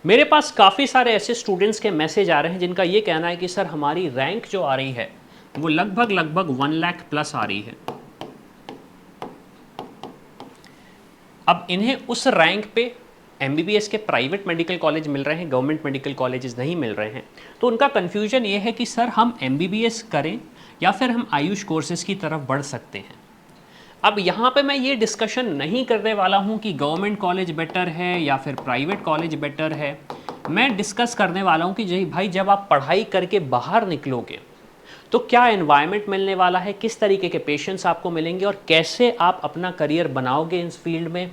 मेरे पास काफ़ी सारे ऐसे स्टूडेंट्स के मैसेज आ रहे हैं जिनका ये कहना है कि सर हमारी रैंक जो आ रही है वो लगभग लगभग 1 लाख प्लस आ रही है। अब इन्हें उस रैंक पे एमबीबीएस के प्राइवेट मेडिकल कॉलेज मिल रहे हैं, गवर्नमेंट मेडिकल कॉलेजेस नहीं मिल रहे हैं। तो उनका कन्फ्यूजन ये है कि सर हम एमबीबीएस करें या फिर हम आयुष कोर्सेज की तरफ बढ़ सकते हैं। अब यहाँ पे मैं ये डिस्कशन नहीं करने वाला हूँ कि गवर्नमेंट कॉलेज बेटर है या फिर प्राइवेट कॉलेज बेटर है। मैं डिस्कस करने वाला हूँ कि जी भाई जब आप पढ़ाई करके बाहर निकलोगे तो क्या एनवायरनमेंट मिलने वाला है, किस तरीके के पेशेंट्स आपको मिलेंगे और कैसे आप अपना करियर बनाओगे इस फील्ड में,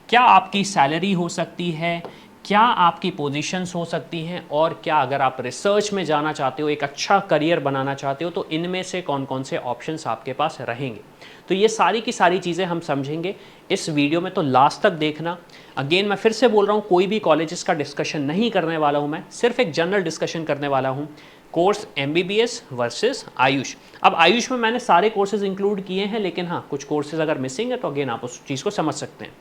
क्या आपकी सैलरी हो सकती है, क्या आपकी पोजीशंस हो सकती हैं, और क्या अगर आप रिसर्च में जाना चाहते हो, एक अच्छा करियर बनाना चाहते हो, तो इनमें से कौन कौन से ऑप्शंस आपके पास रहेंगे। तो ये सारी की सारी चीज़ें हम समझेंगे इस वीडियो में, तो लास्ट तक देखना। अगेन मैं फिर से बोल रहा हूँ, कोई भी कॉलेजेस का डिस्कशन नहीं करने वाला हूँ, मैं सिर्फ एक जनरल डिस्कशन करने वाला हूँ। Course MBBS versus Ayush. अब आयुष में मैंने सारे कोर्सेज इंक्लूड किए हैं, लेकिन हाँ कुछ कोर्सेज अगर मिसिंग है तो अगेन आप उस चीज़ को समझ सकते हैं।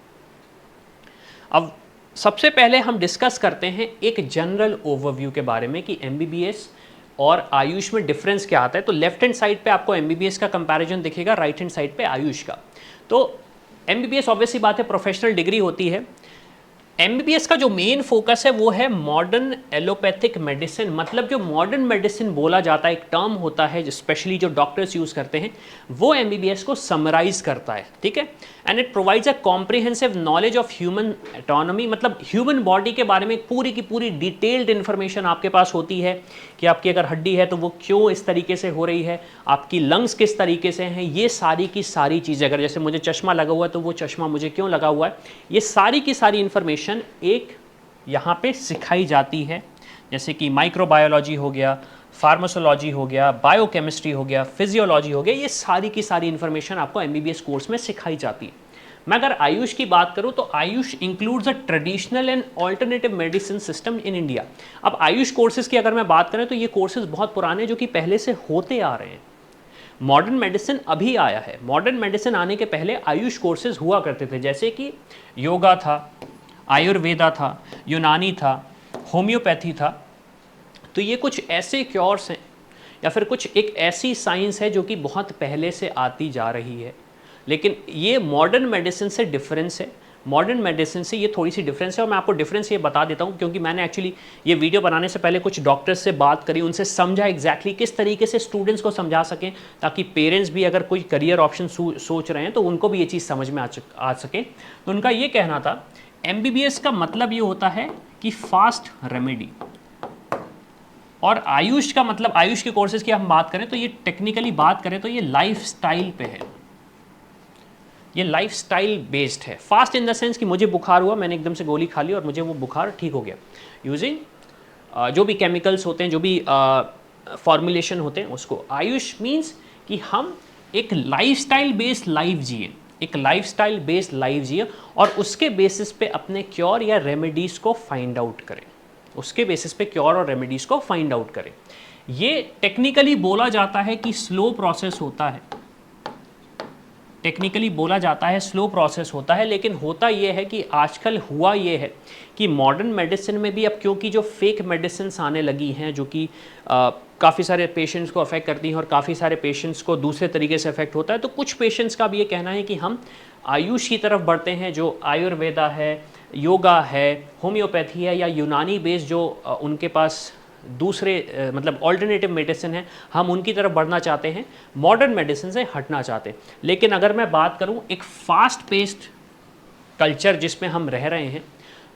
अब सबसे पहले हम डिस्कस करते हैं एक जनरल ओवरव्यू के बारे में कि एमबीबीएस और आयुष में डिफरेंस क्या आता है। तो लेफ्ट हैंड साइड पे आपको एमबीबीएस का कंपैरिजन दिखेगा, राइट हैंड साइड पे आयुष का। तो एमबीबीएस ऑब्वियसली बात है प्रोफेशनल डिग्री होती है। एमबीबीएस का जो मेन फोकस है वो है मॉडर्न एलोपैथिक मेडिसिन, मतलब जो मॉडर्न मेडिसिन बोला जाता है, एक टर्म होता है स्पेशली जो डॉक्टर्स यूज करते हैं, वो एमबीबीएस को समराइज करता है, ठीक है। And it provides a comprehensive knowledge of human autonomy, मतलब ह्यूमन बॉडी के बारे में पूरी की पूरी डिटेल्ड इंफॉर्मेशन आपके पास होती है कि आपकी अगर हड्डी है तो वो क्यों इस तरीके से हो रही है, आपकी लंग्स किस तरीके से हैं, ये सारी की सारी चीज़ें। अगर जैसे मुझे चश्मा लगा हुआ है तो वो चश्मा मुझे क्यों लगा हुआ है, ये सारी की सारी इंफॉर्मेशन एक यहाँ पे सिखाई जाती है। जैसे कि माइक्रोबायोलॉजी हो गया, फार्माकोलॉजी हो गया, बायोकेमिस्ट्री हो गया, फिजियोलॉजी हो गया, ये सारी की सारी इंफॉर्मेशन आपको एमबीबीएस कोर्स में सिखाई जाती है। मैं अगर आयुष की बात करूं तो Ayush includes a traditional and alternative medicine system in India. अब आयुष कोर्सेज की अगर मैं बात करें तो ये कोर्सेज बहुत पुराने जो कि पहले से होते आ रहे हैं। मॉडर्न मेडिसिन अभी आया है, मॉडर्न मेडिसिन आने के पहले आयुष कोर्सेज हुआ करते थे, जैसे कि योगा था, आयुर्वेदा था, यूनानी था, होम्योपैथी था। तो ये कुछ ऐसे क्योर्स हैं या फिर कुछ एक ऐसी साइंस है जो कि बहुत पहले से आती जा रही है, लेकिन ये मॉडर्न मेडिसिन से डिफरेंस है। मॉडर्न मेडिसिन से ये थोड़ी सी डिफरेंस है और मैं आपको डिफरेंस ये बता देता हूँ क्योंकि मैंने एक्चुअली ये वीडियो बनाने से पहले कुछ डॉक्टर्स से बात करी, उनसे समझा एग्जैक्टली किस तरीके से स्टूडेंट्स को समझा सकें, ताकि पेरेंट्स भी अगर कोई करियर ऑप्शन सोच रहे हैं तो उनको भी ये चीज़ समझ में आ सके। तो उनका ये कहना था एमबीबीएस का मतलब ये होता है कि फास्ट रेमेडी, और आयुष का मतलब, आयुष के कोर्सेज की हम बात करें तो ये टेक्निकली बात करें तो ये लाइफ स्टाइल पे है, ये लाइफ स्टाइल बेस्ड है। फास्ट इन द सेंस कि मुझे बुखार हुआ, मैंने एकदम से गोली खा ली और मुझे वो बुखार ठीक हो गया, यूजिंग जो भी केमिकल्स होते हैं, जो भी फॉर्मुलेशन होते हैं उसको। आयुष मीन्स कि हम एक लाइफ स्टाइल बेस्ड लाइफ जिए, एक लाइफ स्टाइल बेस्ड लाइफ जिए और उसके बेसिस पे अपने क्योर या रेमेडीज़ को फाइंड आउट करें, उसके बेसिस पे क्योर और रेमेडीज़ को फाइंड आउट करें। ये टेक्निकली बोला जाता है कि स्लो प्रोसेस होता है, टेक्निकली बोला जाता है स्लो प्रोसेस होता है, लेकिन होता ये है कि आजकल हुआ ये है कि मॉडर्न मेडिसिन में भी अब क्योंकि जो फेक मेडिसिन आने लगी हैं जो कि काफ़ी सारे पेशेंट्स को अफेक्ट करती हैं और काफ़ी सारे पेशेंट्स को दूसरे तरीके से अफेक्ट होता है, तो कुछ पेशेंट्स का भी ये कहना है कि हम आयुष की तरफ बढ़ते हैं, जो आयुर्वेदा है, योगा है, होम्योपैथी है या यूनानी बेस्ड जो उनके पास दूसरे मतलब ऑल्टरनेटिव मेडिसिन है, हम उनकी तरफ बढ़ना चाहते हैं, मॉडर्न मेडिसिन से हटना चाहते हैं। लेकिन अगर मैं बात करूं एक फास्ट पेस्ड कल्चर जिसमें हम रह रहे हैं,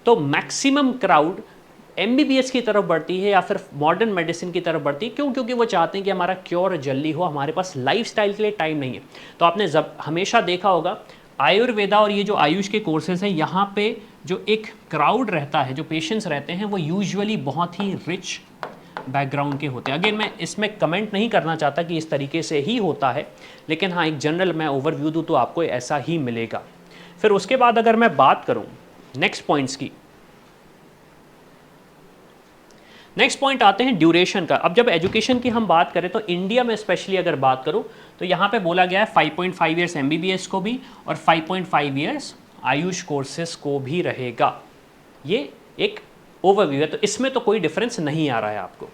तो मैक्सिमम क्राउड एमबीबीएस की तरफ बढ़ती है या फिर मॉडर्न मेडिसिन की तरफ बढ़ती है। क्यों? क्योंकि वो चाहते हैं कि हमारा क्योर जल्दी हो, हमारे पास लाइफस्टाइल के लिए टाइम नहीं है। तो आपने हमेशा देखा होगा आयुर्वेदा और ये जो आयुष के कोर्सेज हैं, यहाँ पे जो एक क्राउड रहता है, जो पेशेंट्स रहते हैं, वो यूजुअली बहुत ही रिच बैकग्राउंड के होते हैं। अगेन मैं इसमें कमेंट नहीं करना चाहता कि इस तरीके से ही होता है, लेकिन हाँ एक जनरल मैं ओवरव्यू दूँ तो आपको ऐसा ही मिलेगा। फिर उसके बाद अगर मैं बात करूँ नेक्स्ट पॉइंट्स की, नेक्स्ट पॉइंट आते हैं ड्यूरेशन का। अब जब एजुकेशन की हम बात करें तो इंडिया में स्पेशली अगर बात करूं तो यहाँ पे बोला गया है 5.5 ईयर्स एमबीबीएस को भी और 5.5 ईयर्स आयुष कोर्सेज को भी रहेगा। ये एक ओवरव्यू है, तो इसमें तो कोई डिफरेंस नहीं आ रहा है आपको।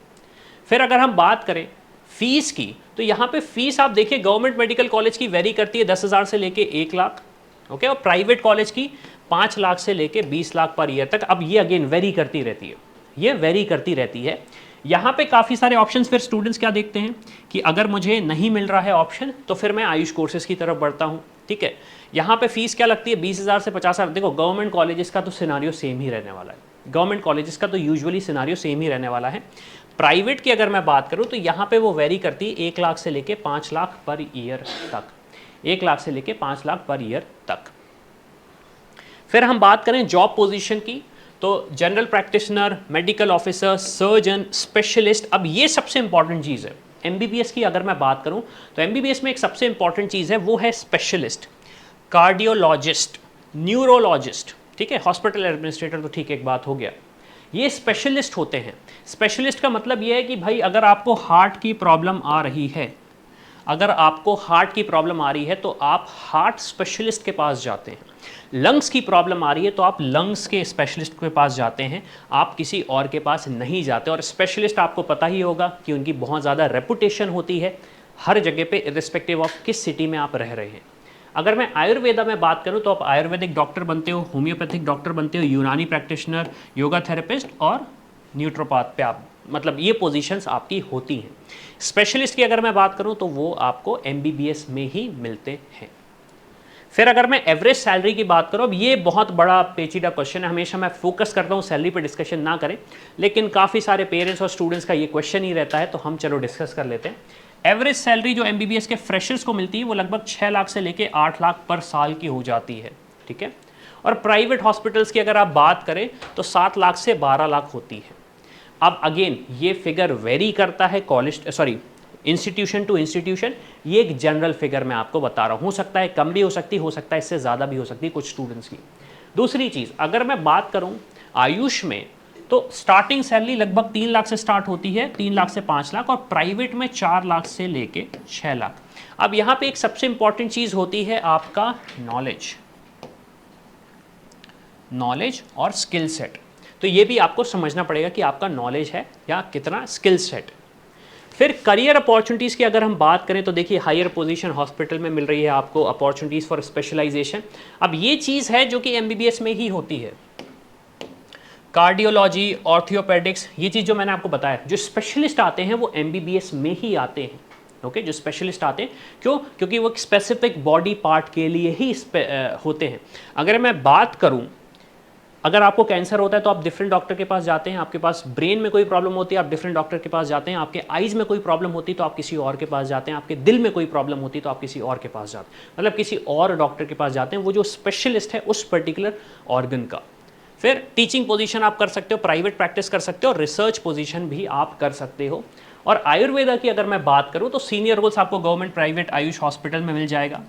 फिर अगर हम बात करें फीस की, तो यहाँ पे फीस आप देखिए गवर्नमेंट मेडिकल कॉलेज की वेरी करती है 10,000 से लेके 1 लाख, ओके, और प्राइवेट कॉलेज की 5 लाख से लेके 20 लाख पर ईयर तक। अब ये अगेन वेरी करती रहती है, ये वेरी करती रहती है। यहाँ पे काफ़ी सारे ऑप्शंस फिर स्टूडेंट्स क्या देखते हैं कि अगर मुझे नहीं मिल रहा है ऑप्शन तो फिर मैं आयुष कोर्सेज की तरफ बढ़ता हूँ, ठीक है। यहाँ पे फीस क्या लगती है 20,000 से 50,000। देखो गवर्नमेंट कॉलेजेस का तो सिनारियो सेम ही रहने वाला है, गवर्नमेंट कॉलेजेस का तो यूजुअली सिनारियो सेम ही रहने वाला है। प्राइवेट की अगर मैं बात करूँ तो यहाँ पे वो वेरी करती है 1 लाख से लेके 5 लाख पर ईयर तक, 1 लाख से लेके 5 लाख पर ईयर तक। फिर हम बात करें जॉब पोजीशन की, तो general practitioner, medical officer, surgeon, specialist. अब ये सबसे इंपॉर्टेंट चीज़ है एमबीबीएस की। अगर मैं बात करूं तो एमबीबीएस में एक सबसे इंपॉर्टेंट चीज़ है, वो है स्पेशलिस्ट, कार्डियोलॉजिस्ट, न्यूरोलॉजिस्ट, ठीक है। हॉस्पिटल एडमिनिस्ट्रेटर तो ठीक है, एक बात हो गया। ये स्पेशलिस्ट होते हैं। स्पेशलिस्ट का मतलब ये है कि भाई अगर आपको हार्ट की प्रॉब्लम आ रही है, अगर आपको हार्ट की प्रॉब्लम आ रही है तो आप हार्ट स्पेशलिस्ट के पास जाते हैं। लंग्स की प्रॉब्लम आ रही है तो आप लंग्स के स्पेशलिस्ट के पास जाते हैं, आप किसी और के पास नहीं जाते। और स्पेशलिस्ट आपको पता ही होगा कि उनकी बहुत ज़्यादा रेपुटेशन होती है हर जगह पे, इर्रिस्पेक्टिव ऑफ किस सिटी में आप रह रहे हैं। अगर मैं आयुर्वेदा में बात करूं तो आप आयुर्वेदिक डॉक्टर बनते हो, होम्योपैथिक डॉक्टर बनते हो, यूनानी प्रैक्टिशनर, योगा थेरेपिस्ट और न्यूट्रोपैथ पे आप, मतलब ये पोजीशंस आपकी होती हैं। स्पेशलिस्ट की अगर मैं बात करूं तो वो आपको एमबीबीएस में ही मिलते हैं। फिर अगर मैं एवरेज सैलरी की बात करूं, अब ये बहुत बड़ा पेचीदा क्वेश्चन है, हमेशा मैं फोकस करता हूं सैलरी पे डिस्कशन ना करें, लेकिन काफ़ी सारे पेरेंट्स और स्टूडेंट्स का ये क्वेश्चन ही रहता है, तो हम चलो डिस्कस कर लेते हैं। एवरेज सैलरी जो एमबीबीएस के फ्रेशर्स को मिलती है वो लगभग 6 लाख से लेके 8 लाख पर साल की हो जाती है, ठीक है। और प्राइवेट हॉस्पिटल्स की अगर आप बात करें तो 7 लाख से 12 लाख होती है। अब अगेन ये फिगर वेरी करता है कॉलेज इंस्टीट्यूशन टू इंस्टीट्यूशन, ये एक जनरल फिगर मैं आपको बता रहा हूँ, हो सकता है कम भी हो सकती, हो सकता है इससे ज़्यादा भी हो सकती है कुछ स्टूडेंट्स की। दूसरी चीज़ अगर मैं बात करूँ आयुष में, तो स्टार्टिंग सैलरी लगभग 3 लाख से स्टार्ट होती है, 3 लाख से 5 लाख, और प्राइवेट में 4 लाख से लेके 6 लाख। अब यहाँ पे एक सबसे इंपॉर्टेंट चीज़ होती है आपका नॉलेज और स्किल सेट। तो ये भी आपको समझना पड़ेगा कि आपका नॉलेज है या कितना स्किल सेट। फिर करियर अपॉर्चुनिटीज़ की अगर हम बात करें तो देखिए हायर पोजीशन हॉस्पिटल में मिल रही है आपको, अपॉर्चुनिटीज़ फॉर स्पेशलाइजेशन। अब ये चीज़ है जो कि एमबीबीएस में ही होती है। कार्डियोलॉजी, ऑर्थोपेडिक्स, ये चीज़ जो मैंने आपको बताया, जो स्पेशलिस्ट आते हैं वो एमबीबीएस में ही आते हैं, ओके। जो स्पेशलिस्ट आते हैं क्यों? क्योंकि वो एक स्पेसिफिक बॉडी पार्ट के लिए ही होते हैं। अगर मैं बात करूँ, अगर आपको कैंसर होता है तो आप डिफरेंट डॉक्टर के पास जाते हैं, आपके पास ब्रेन में कोई प्रॉब्लम होती है आप डिफरेंट डॉक्टर के पास जाते हैं, आपके आइज़ में कोई प्रॉब्लम होती है तो आप किसी और के पास जाते हैं, आपके दिल में कोई प्रॉब्लम होती है तो आप किसी और के पास जाते हैं, मतलब किसी और डॉक्टर के पास जाते हैं, वो जो स्पेशलिस्ट है उस पर्टिकुलर ऑर्गन का। फिर टीचिंग पोजीशन आप कर सकते हो, प्राइवेट प्रैक्टिस कर सकते हो, रिसर्च पोजीशन भी आप कर सकते हो। और आयुर्वेदा की अगर मैं बात करूँ तो सीनियर रोल्स आपको गवर्नमेंट प्राइवेट आयुष हॉस्पिटल में मिल जाएगा।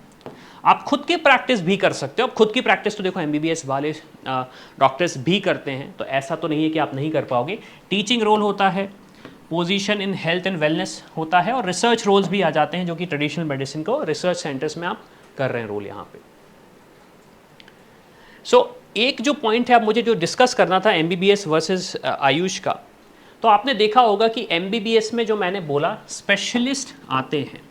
आप खुद की प्रैक्टिस भी कर सकते हो। अब खुद की प्रैक्टिस तो देखो एमबीबीएस वाले डॉक्टर्स भी करते हैं, तो ऐसा तो नहीं है कि आप नहीं कर पाओगे। टीचिंग रोल होता है, position in health and wellness होता है, और रिसर्च रोल्स भी आ जाते हैं जो कि ट्रेडिशनल मेडिसिन को रिसर्च सेंटर्स में आप कर रहे हैं रोल यहाँ पे। सो एक जो पॉइंट है अब मुझे जो डिस्कस करना था एमबीबीएस वर्सेस आयुष का, तो आपने देखा होगा कि एमबीबीएस में जो मैंने बोला स्पेशलिस्ट आते हैं,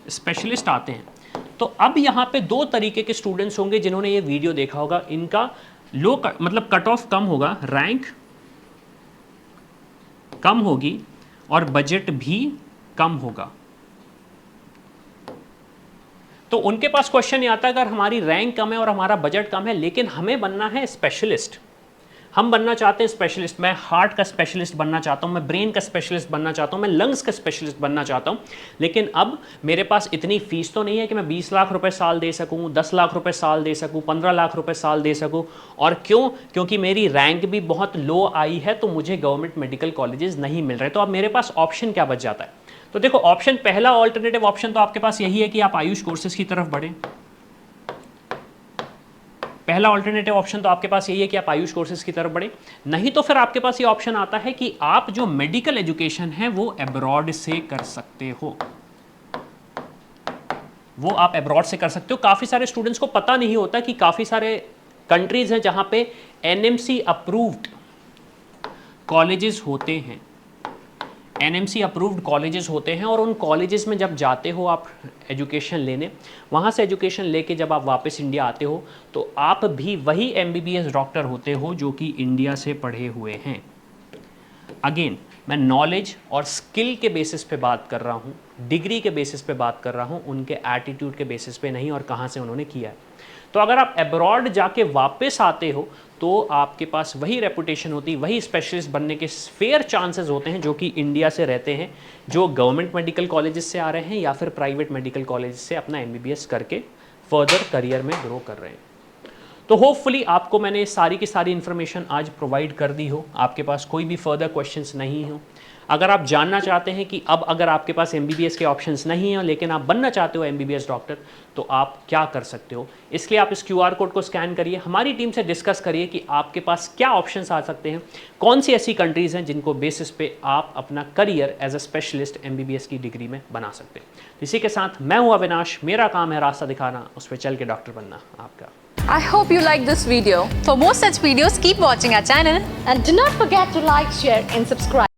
स्पेशलिस्ट आते हैं। तो अब यहाँ पे दो तरीके के स्टूडेंट्स होंगे जिन्होंने ये वीडियो देखा होगा, इनका लो मतलब कट ऑफ कम होगा, रैंक कम होगी और बजट भी कम होगा। तो उनके पास क्वेश्चन ये आता है अगर हमारी रैंक कम है और हमारा बजट कम है लेकिन हमें बनना है स्पेशलिस्ट, हम बनना चाहते हैं स्पेशलिस्ट, मैं हार्ट का स्पेशलिस्ट बनना चाहता हूं, मैं ब्रेन का स्पेशलिस्ट बनना चाहता हूं, मैं लंग्स का स्पेशलिस्ट बनना चाहता हूं, लेकिन अब मेरे पास इतनी फीस तो नहीं है कि मैं 20 लाख रुपए साल दे सकूं, 10 लाख रुपए साल दे सकूं, 15 लाख रुपए साल दे सकूं। और क्यों? क्योंकि मेरी रैंक भी बहुत लो आई है, तो मुझे गवर्नमेंट मेडिकल कॉलेजेस नहीं मिल रहे। तो अब मेरे पास ऑप्शन क्या बच जाता है? तो देखो ऑप्शन, पहला ऑल्टरनेटिव ऑप्शन तो आपके पास यही है कि आप आयुष कोर्सेज की तरफ बढ़ें। पहला ऑल्टरनेटिव ऑप्शन तो आपके पास यही है कि आप आयुष कोर्सेज की तरफ बढ़े। नहीं तो फिर आपके पास ये ऑप्शन आता है कि आप जो मेडिकल एजुकेशन है वो अब्रॉड से कर सकते हो, वो आप अब्रॉड से कर सकते हो। काफी सारे स्टूडेंट्स को पता नहीं होता कि काफी सारे कंट्रीज हैं जहां पे एनएमसी अप्रूव्ड कॉलेजेस होते हैं, एनएमसी अप्रूव्ड कॉलेजेस होते हैं, और उन कॉलेजेस में जब जाते हो आप एजुकेशन लेने, वहाँ से एजुकेशन लेके जब आप वापस इंडिया आते हो तो आप भी वही एमबीबीएस डॉक्टर होते हो जो कि इंडिया से पढ़े हुए हैं। अगेन मैं नॉलेज और स्किल के बेसिस पे बात कर रहा हूँ, डिग्री के बेसिस पे बात कर रहा हूँ, उनके एटीट्यूड के बेसिस पे नहीं और कहाँ से उन्होंने किया है। तो अगर आप अब्रॉड जाके वापस आते हो तो आपके पास वही रेपुटेशन होती, वही स्पेशलिस्ट बनने के फेयर चांसेस होते हैं जो कि इंडिया से रहते हैं, जो गवर्नमेंट मेडिकल कॉलेजेस से आ रहे हैं या फिर प्राइवेट मेडिकल कॉलेज से अपना एमबीबीएस करके फर्दर करियर में ग्रो कर रहे हैं। तो होपफुली आपको मैंने सारी की सारी इन्फॉर्मेशन आज प्रोवाइड कर दी हो, आपके पास कोई भी फर्दर क्वेश्चंस नहीं हो। अगर आप जानना चाहते हैं कि अब अगर आपके पास एमबीबीएस के ऑप्शंस नहीं हैं लेकिन आप बनना चाहते हो एमबीबीएस डॉक्टर, तो आप क्या कर सकते हो, इसलिए आप इस क्यूआर कोड को स्कैन करिए, हमारी टीम से डिस्कस करिए कि आपके पास क्या ऑप्शंस आ सकते हैं, कौन सी ऐसी कंट्रीज़ हैं जिनको बेसिस पे आप अपना career as a specialist MBBS की डिग्री में बना सकते हैं। इसी के साथ मैं हूँ अविनाश, मेरा काम है रास्ता दिखाना, उस पर चल के डॉक्टर बनना आपका। I hope you like this video. For more such videos, keep watching our channel. And do not forget to like, share and subscribe.